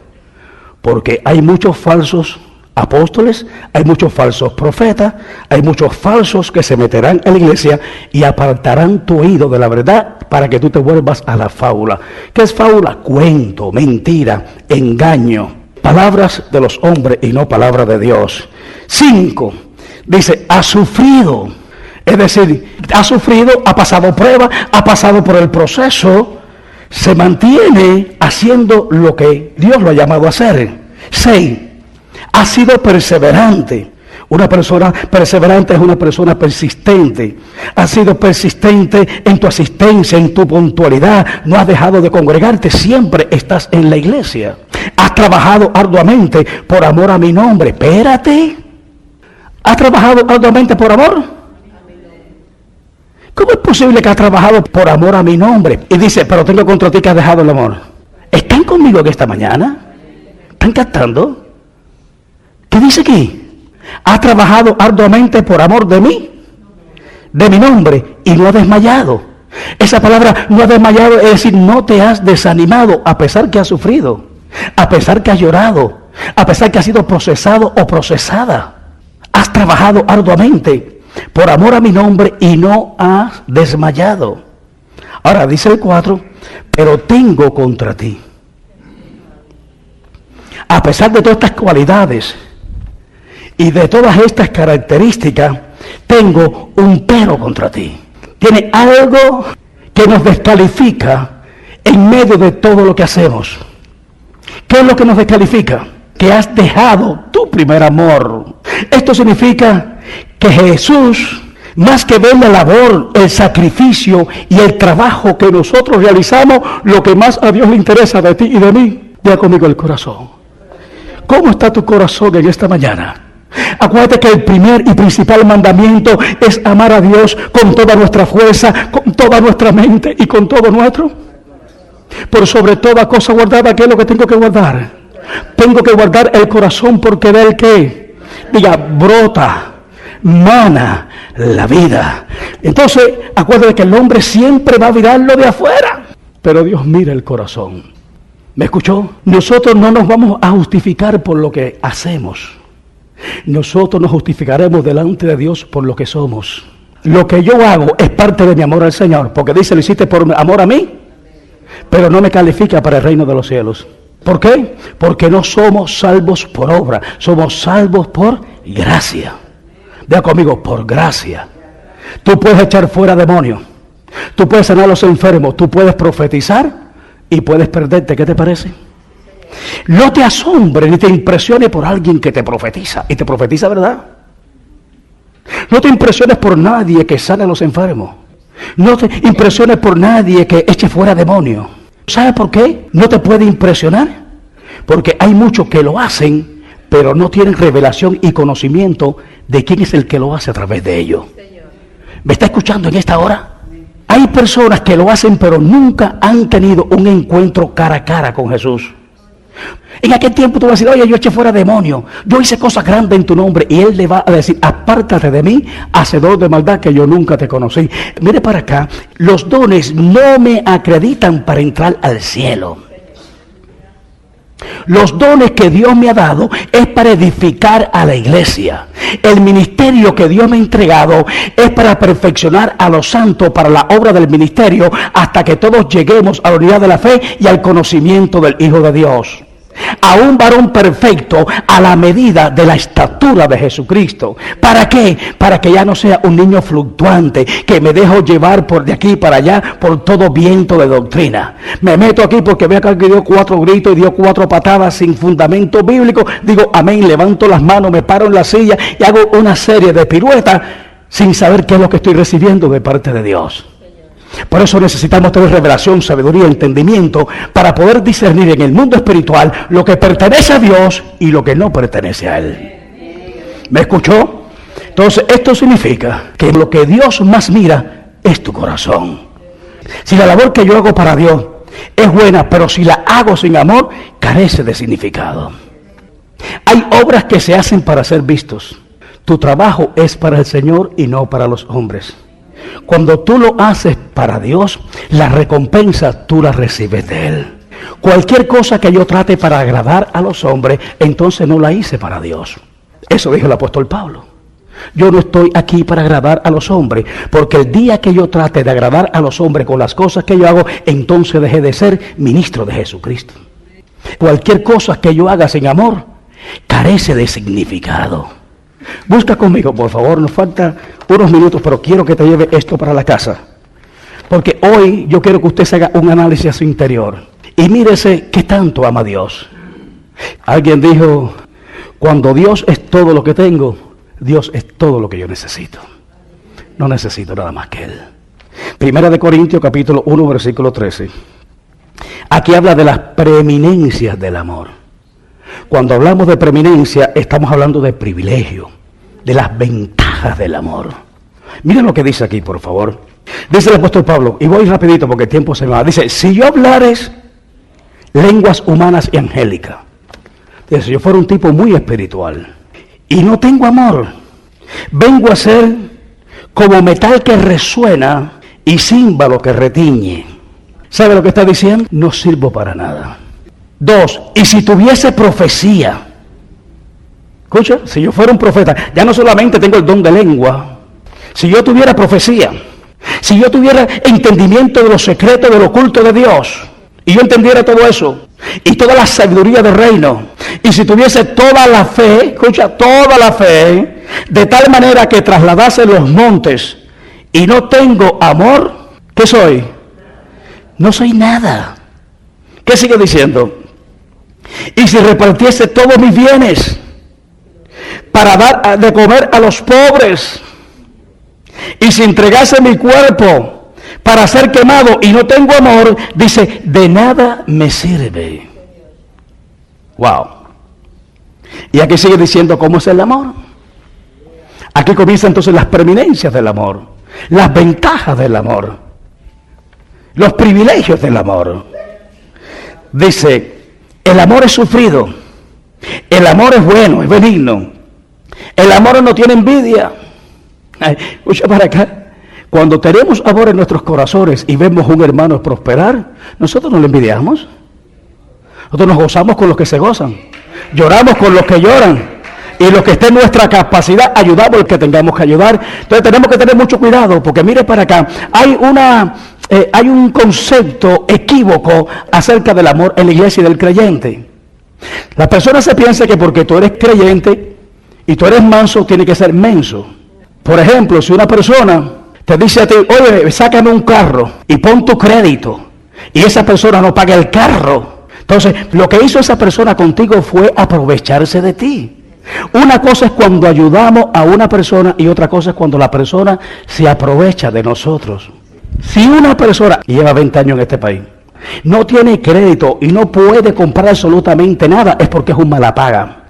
Porque hay muchos falsos apóstoles, hay muchos falsos profetas, hay muchos falsos que se meterán en la iglesia y apartarán tu oído de la verdad para que tú te vuelvas a la fábula. ¿Qué es fábula? Cuento, mentira, engaño, palabras de los hombres y no palabras de Dios. 5, dice, ha sufrido. Es decir, ha sufrido, ha pasado prueba, ha pasado por el proceso, se mantiene haciendo lo que Dios lo ha llamado a hacer. 6, ha sido perseverante. Una persona perseverante es una persona persistente. Has sido persistente en tu asistencia, en tu puntualidad. No has dejado de congregarte. Siempre estás en la iglesia. Has trabajado arduamente por amor a mi nombre. Espérate. ¿Has trabajado arduamente por amor? ¿Cómo es posible que has trabajado por amor a mi nombre? Y dice, pero tengo contra ti que has dejado el amor. ¿Están conmigo aquí esta mañana? ¿Están captando? ¿Qué dice aquí? Ha trabajado arduamente por amor de mí, de mi nombre, y no ha desmayado. Esa palabra no ha desmayado, es decir, no te has desanimado a pesar que has sufrido, a pesar que has llorado, a pesar que has sido procesado o procesada. Has trabajado arduamente por amor a mi nombre y no has desmayado. Ahora dice el 4, pero tengo contra ti. A pesar de todas estas cualidades y de todas estas características, tengo un pero contra ti. Tiene algo que nos descalifica en medio de todo lo que hacemos. ¿Qué es lo que nos descalifica? Que has dejado tu primer amor. Esto significa que Jesús, más que ver la labor, el sacrificio y el trabajo que nosotros realizamos, lo que más a Dios le interesa de ti y de mí, vea conmigo el corazón. ¿Cómo está tu corazón en esta mañana? Acuérdate que el primer y principal mandamiento es amar a Dios con toda nuestra fuerza, con toda nuestra mente y con todo nuestro. Por sobre toda cosa guardada, ¿qué es lo que tengo que guardar? Tengo que guardar el corazón, porque de él, ¿qué? Diga, brota, mana la vida. Entonces, acuérdate que el hombre siempre va a mirar lo de afuera, pero Dios mira el corazón. ¿Me escuchó? Nosotros no nos vamos a justificar por lo que hacemos. Nosotros nos justificaremos delante de Dios por lo que somos. Lo que yo hago es parte de mi amor al Señor, porque dice, lo hiciste por amor a mí, pero no me califica para el reino de los cielos. ¿Por qué? Porque no somos salvos por obra, somos salvos por gracia. Vea conmigo, por gracia. Tú puedes echar fuera demonios, tú puedes sanar a los enfermos, tú puedes profetizar y puedes perderte. ¿Qué te parece? No te asombre ni te impresione por alguien que te profetiza, y te profetiza verdad. No te impresiones por nadie que sane a los enfermos. No te impresiones por nadie que eche fuera demonios. ¿Sabe por qué no te puede impresionar? Porque hay muchos que lo hacen, pero no tienen revelación y conocimiento de quién es el que lo hace a través de ellos. ¿Me está escuchando en esta hora? Hay personas que lo hacen, pero nunca han tenido un encuentro cara a cara con Jesús. En aquel tiempo tú vas a decir, oye, yo eché fuera demonio, yo hice cosas grandes en tu nombre, y él le va a decir, apártate de mí, hacedor de maldad, que yo nunca te conocí. Mire para acá, los dones no me acreditan para entrar al cielo. Los dones que Dios me ha dado es para edificar a la iglesia. El ministerio que Dios me ha entregado es para perfeccionar a los santos para la obra del ministerio, hasta que todos lleguemos a la unidad de la fe y al conocimiento del Hijo de Dios. A un varón perfecto a la medida de la estatura de Jesucristo. ¿Para qué? Para que ya no sea un niño fluctuante que me dejo llevar por de aquí para allá por todo viento de doctrina. Me meto aquí porque veo acá que dio 4 gritos y dio 4 patadas sin fundamento bíblico. Digo amén, levanto las manos, me paro en la silla y hago una serie de piruetas sin saber qué es lo que estoy recibiendo de parte de Dios. Por eso necesitamos tener revelación, sabiduría, entendimiento para poder discernir en el mundo espiritual lo que pertenece a Dios y lo que no pertenece a Él. ¿Me escuchó? Entonces esto significa que lo que Dios más mira es tu corazón. Si la labor que yo hago para Dios es buena, pero si la hago sin amor, carece de significado. Hay obras que se hacen para ser vistos. Tu trabajo es para el Señor y no para los hombres. Cuando tú lo haces para Dios, la recompensa tú la recibes de Él. Cualquier cosa que yo trate para agradar a los hombres, entonces no la hice para Dios. Eso dijo el apóstol Pablo. Yo no estoy aquí para agradar a los hombres, porque el día que yo trate de agradar a los hombres con las cosas que yo hago, entonces dejé de ser ministro de Jesucristo. Cualquier cosa que yo haga sin amor, carece de significado. Busca conmigo, por favor, nos faltan unos minutos, pero quiero que te lleve esto para la casa. Porque hoy yo quiero que usted se haga un análisis a su interior y mírese qué tanto ama a Dios. Alguien dijo, cuando Dios es todo lo que tengo, Dios es todo lo que yo necesito. No necesito nada más que Él. Primera de Corintios, capítulo 1, versículo 13. Aquí habla de las preeminencias del amor. Cuando hablamos de preeminencia, estamos hablando de privilegio, de las ventajas del amor. Miren lo que dice aquí, por favor. Dice el apóstol Pablo, y voy rapidito porque el tiempo se me va. Dice, si yo hablares lenguas humanas y angélicas, dice, si yo fuera un tipo muy espiritual y no tengo amor, vengo a ser como metal que resuena y címbalo que retiñe. ¿Sabe lo que está diciendo? No sirvo para nada. 2, y si tuviese profecía, escucha, si yo fuera un profeta, ya no solamente tengo el don de lengua, si yo tuviera profecía, si yo tuviera entendimiento de los secretos del oculto de Dios, y yo entendiera todo eso, y toda la sabiduría del reino, y si tuviese toda la fe, escucha, toda la fe, de tal manera que trasladase los montes, y no tengo amor, ¿qué soy? No soy nada. ¿Qué sigue diciendo? Y si repartiese todos mis bienes para dar de comer a los pobres, y si entregase mi cuerpo para ser quemado y no tengo amor, dice, de nada me sirve. Wow. Y aquí sigue diciendo cómo es el amor. Aquí comienzan entonces las preeminencias del amor, las ventajas del amor, los privilegios del amor. Dice, el amor es sufrido, el amor es bueno, es benigno, el amor no tiene envidia. Escucha para acá, cuando tenemos amor en nuestros corazones y vemos un hermano prosperar, nosotros no le envidiamos, nosotros nos gozamos con los que se gozan, lloramos con los que lloran, y los que esté en nuestra capacidad ayudamos a los que tengamos que ayudar. Entonces tenemos que tener mucho cuidado, porque mire para acá, hay un concepto equívoco acerca del amor en la iglesia y del creyente. La persona se piensa que porque tú eres creyente y tú eres manso, tiene que ser menso. Por ejemplo, si una persona te dice a ti, oye, sácame un carro y pon tu crédito, y esa persona no paga el carro, entonces lo que hizo esa persona contigo fue aprovecharse de ti. Una cosa es cuando ayudamos a una persona y otra cosa es cuando la persona se aprovecha de nosotros. Si una persona lleva 20 años en este país, no tiene crédito y no puede comprar absolutamente nada, es porque es un malapaga.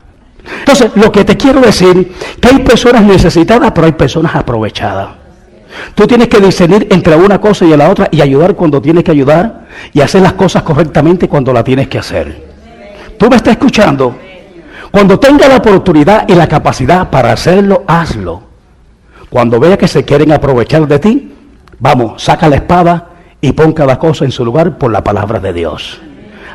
Entonces, lo que te quiero decir, que hay personas necesitadas, pero hay personas aprovechadas. Tú tienes que discernir entre una cosa y la otra y ayudar cuando tienes que ayudar y hacer las cosas correctamente cuando la tienes que hacer. ¿Tú me estás escuchando? Cuando tenga la oportunidad y la capacidad para hacerlo, hazlo. Cuando vea que se quieren aprovechar de ti, vamos, saca la espada y pon cada cosa en su lugar por la palabra de Dios.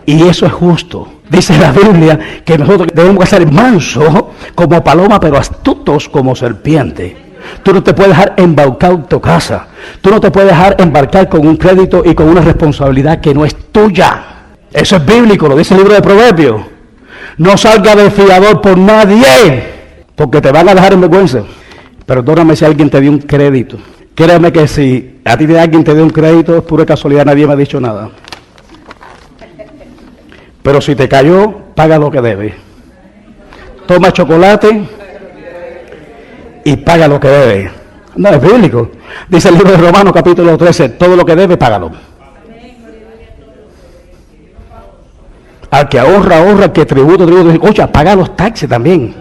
Y eso es justo. Dice la Biblia que nosotros debemos ser mansos como paloma, pero astutos como serpiente. Tú no te puedes dejar embaucar en tu casa. Tú no te puedes dejar embarcar con un crédito y con una responsabilidad que no es tuya. Eso es bíblico, lo dice el libro de Proverbios. No salga de fiador por nadie, porque te van a dejar en vergüenza. Perdóname si alguien te dio un crédito. Créame que si a ti alguien te dio un crédito, es pura casualidad, nadie me ha dicho nada. Pero si te cayó, paga lo que debe. Toma chocolate y paga lo que debe. No, es bíblico. Dice el libro de Romanos capítulo 13, todo lo que debe, págalo. Al que ahorra, ahorra, al que tributo. Oye, paga los taxes también.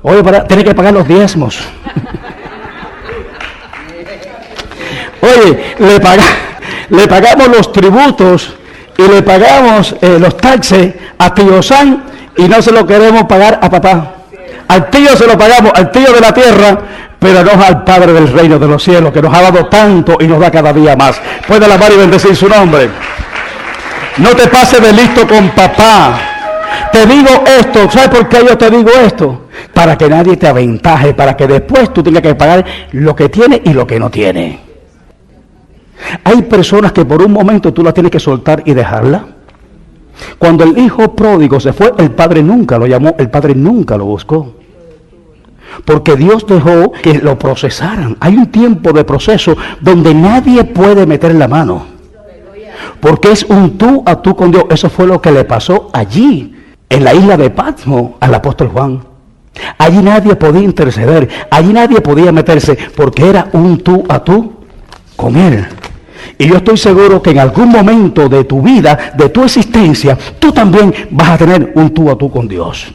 Oye, tiene que pagar los diezmos. Oye, le pagamos los tributos y le pagamos los taxes a tío San y no se lo queremos pagar a papá. Al tío se lo pagamos, al tío de la tierra, pero no al Padre del reino de los cielos, que nos ha dado tanto y nos da cada día más. Puede alabar y bendecir su nombre. No te pases de listo con papá. Te digo esto, ¿sabes por qué yo te digo esto? Para que nadie te aventaje, para que después tú tengas que pagar lo que tiene y lo que no tiene. Hay personas que por un momento tú las tienes que soltar y dejarla. Cuando el hijo pródigo se fue, el padre nunca lo llamó, el padre nunca lo buscó. Porque Dios dejó que lo procesaran. Hay un tiempo de proceso donde nadie puede meter la mano. Porque es un tú a tú con Dios. Eso fue lo que le pasó allí, en la isla de Patmos, al apóstol Juan. Allí nadie podía interceder, allí nadie podía meterse, porque era un tú a tú con Él. Y yo estoy seguro que en algún momento de tu vida, de tu existencia, tú también vas a tener un tú a tú con Dios.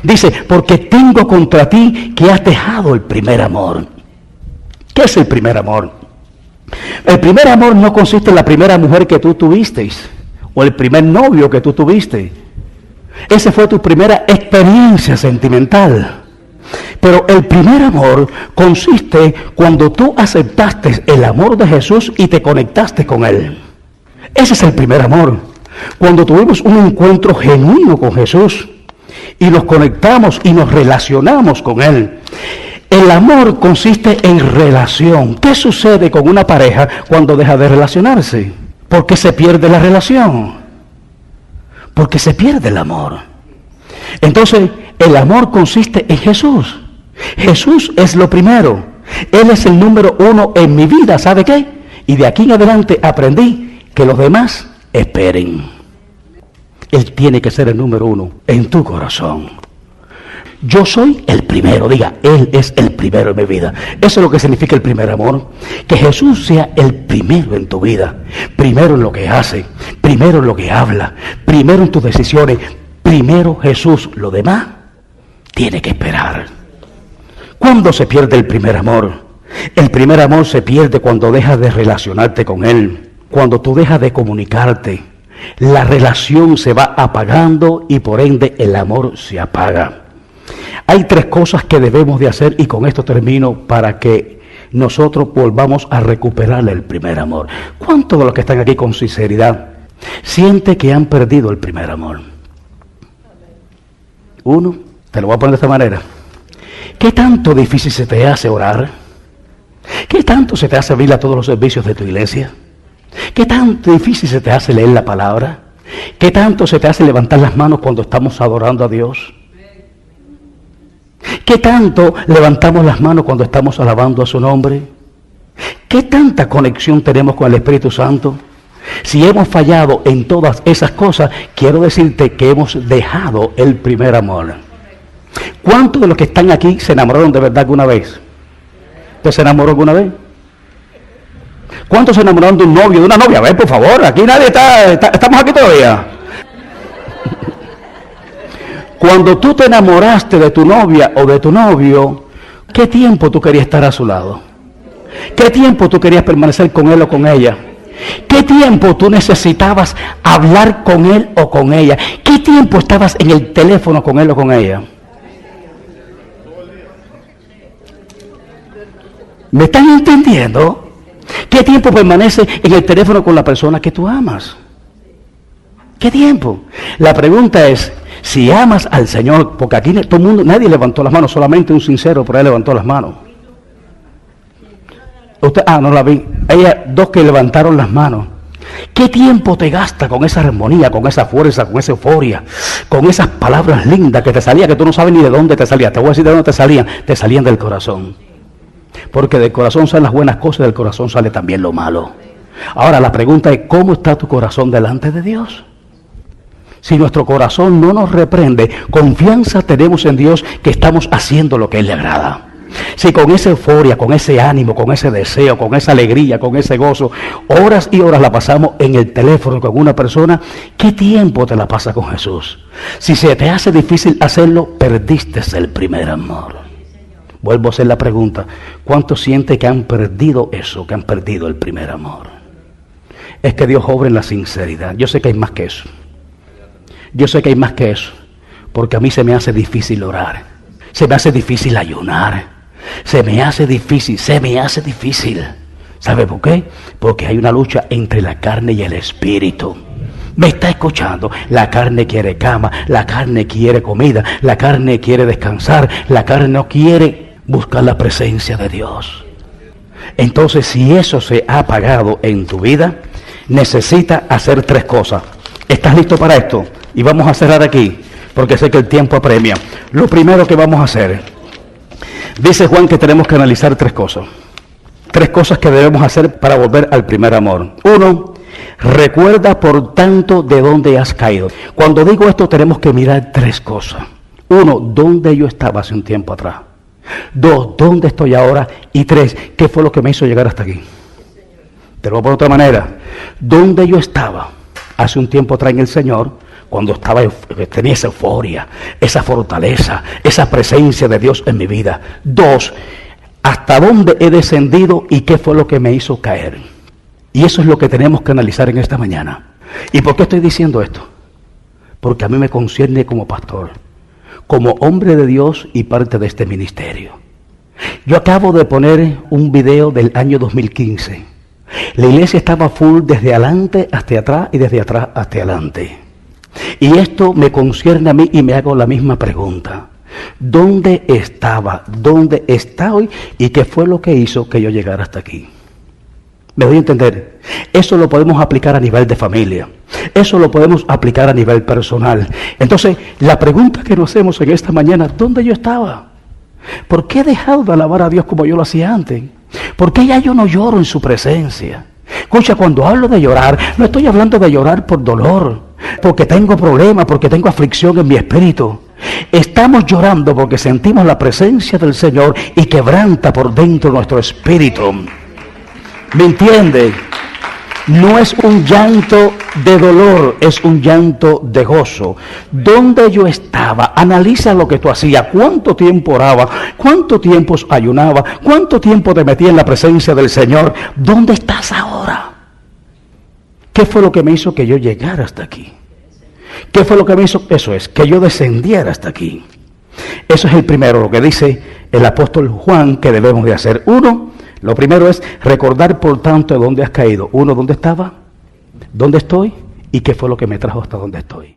Dice, porque tengo contra ti que has dejado el primer amor. ¿Qué es el primer amor? El primer amor no consiste en la primera mujer que tú tuvisteis, o el primer novio que tú tuviste. Esa fue tu primera experiencia sentimental. Pero el primer amor consiste cuando tú aceptaste el amor de Jesús y te conectaste con Él. Ese es el primer amor. Cuando tuvimos un encuentro genuino con Jesús y nos conectamos y nos relacionamos con Él. El amor consiste en relación. ¿Qué sucede con una pareja cuando deja de relacionarse? ¿Por qué se pierde la relación? Porque se pierde el amor. Entonces, el amor consiste en Jesús. Jesús es lo primero. Él es el número uno en mi vida, ¿sabe qué? Y de aquí en adelante aprendí que los demás esperen. Él tiene que ser el número uno en tu corazón. Yo soy el primero, diga, Él es el primero en mi vida. Eso es lo que significa el primer amor. Que Jesús sea el primero en tu vida. Primero en lo que hace, primero en lo que habla, primero en tus decisiones. Primero Jesús, lo demás tiene que esperar. ¿Cuándo se pierde el primer amor? El primer amor se pierde cuando dejas de relacionarte con Él. Cuando tú dejas de comunicarte. La relación se va apagando y por ende el amor se apaga. Hay tres cosas que debemos de hacer y con esto termino para que nosotros volvamos a recuperar el primer amor. ¿Cuántos de los que están aquí con sinceridad sienten que han perdido el primer amor? Uno, te lo voy a poner de esta manera. ¿Qué tanto difícil se te hace orar? ¿Qué tanto se te hace abrir a todos los servicios de tu iglesia? ¿Qué tanto difícil se te hace leer la palabra? ¿Qué tanto se te hace levantar las manos cuando estamos adorando a Dios? ¿Qué tanto levantamos las manos cuando estamos alabando a su nombre? ¿Qué tanta conexión tenemos con el Espíritu Santo? Si hemos fallado en todas esas cosas, quiero decirte que hemos dejado el primer amor. ¿Cuántos de los que están aquí se enamoraron de verdad alguna vez? ¿Usted se enamoró alguna vez? ¿Cuántos se enamoraron de un novio, de una novia? A ver, por favor, aquí nadie estamos aquí todavía. Cuando tú te enamoraste de tu novia o de tu novio, ¿Qué tiempo tú querías estar a su lado? ¿Qué tiempo tú querías permanecer con él o con ella? ¿Qué tiempo tú necesitabas hablar con él o con ella? ¿Qué tiempo estabas en el teléfono con él o con ella? ¿Me están entendiendo? ¿Qué tiempo permanece en el teléfono con la persona que tú amas? ¿Qué tiempo? La pregunta es, si amas al Señor, porque aquí todo el mundo, nadie levantó las manos, solamente un sincero por ahí levantó las manos. Usted, no la vi. Dos que levantaron las manos. ¿Qué tiempo te gasta con esa armonía, con esa fuerza, con esa euforia, con esas palabras lindas que te salían, que tú no sabes ni de dónde te salían? Te voy a decir de dónde te salían del corazón. Porque del corazón salen las buenas cosas, del corazón sale también lo malo. Ahora la pregunta es, ¿cómo está tu corazón delante de Dios? Si nuestro corazón no nos reprende, confianza tenemos en Dios que estamos haciendo lo que a Él le agrada. Si con esa euforia, con ese ánimo, con ese deseo, con esa alegría, con ese gozo, horas y horas la pasamos en el teléfono con una persona, ¿qué tiempo te la pasa con Jesús? Si se te hace difícil hacerlo, perdiste el primer amor. Vuelvo a hacer la pregunta, ¿cuántos sienten que han perdido eso, que han perdido el primer amor? Es que Dios obra en la sinceridad. Yo sé que hay más que eso. Yo sé que hay más que eso, porque a mí se me hace difícil orar, se me hace difícil ayunar, se me hace difícil. ¿Sabe por qué? Porque hay una lucha entre la carne y el espíritu. ¿Me está escuchando? La carne quiere cama, la carne quiere comida, la carne quiere descansar, la carne no quiere buscar la presencia de Dios. Entonces, si eso se ha apagado en tu vida, necesitas hacer tres cosas. ¿Estás listo para esto? Y vamos a cerrar aquí, porque sé que el tiempo apremia. Lo primero que vamos a hacer, dice Juan que tenemos que analizar tres cosas. Tres cosas que debemos hacer para volver al primer amor. Uno, recuerda por tanto de dónde has caído. Cuando digo esto tenemos que mirar tres cosas. Uno, ¿dónde yo estaba hace un tiempo atrás? Dos, ¿dónde estoy ahora? Y tres, ¿qué fue lo que me hizo llegar hasta aquí? Te lo voy a poner de otra manera. ¿Dónde yo estaba hace un tiempo atrás en el Señor? Cuando tenía esa euforia, esa fortaleza, esa presencia de Dios en mi vida. Dos, ¿hasta dónde he descendido y qué fue lo que me hizo caer? Y eso es lo que tenemos que analizar en esta mañana. ¿Y por qué estoy diciendo esto? Porque a mí me concierne como pastor, como hombre de Dios y parte de este ministerio. Yo acabo de poner un video del año 2015. La iglesia estaba full desde adelante hasta atrás y desde atrás hasta adelante. Y esto me concierne a mí y me hago la misma pregunta. ¿Dónde estaba? ¿Dónde está hoy? ¿Y qué fue lo que hizo que yo llegara hasta aquí? ¿Me doy a entender? Eso lo podemos aplicar a nivel de familia. Eso lo podemos aplicar a nivel personal. Entonces, la pregunta que nos hacemos en esta mañana, ¿dónde yo estaba? ¿Por qué he dejado de alabar a Dios como yo lo hacía antes? ¿Por qué ya yo no lloro en su presencia? Escucha, cuando hablo de llorar, no estoy hablando de llorar por dolor, porque tengo problemas, porque tengo aflicción en mi espíritu. Estamos llorando porque sentimos la presencia del Señor y quebranta por dentro nuestro espíritu. ¿Me entiende? No es un llanto de dolor, es un llanto de gozo. ¿Dónde yo estaba? Analiza lo que tú hacías. ¿Cuánto tiempo oraba? ¿Cuánto tiempo ayunaba? ¿Cuánto tiempo te metí en la presencia del Señor? ¿Dónde estás ahora? ¿Qué fue lo que me hizo que yo llegara hasta aquí? ¿Qué fue lo que me hizo? Eso es, que yo descendiera hasta aquí. Eso es el primero, lo que dice el apóstol Juan que debemos de hacer. Uno, lo primero es recordar por tanto de dónde has caído. Uno, ¿dónde estaba? ¿Dónde estoy? ¿Y qué fue lo que me trajo hasta donde estoy?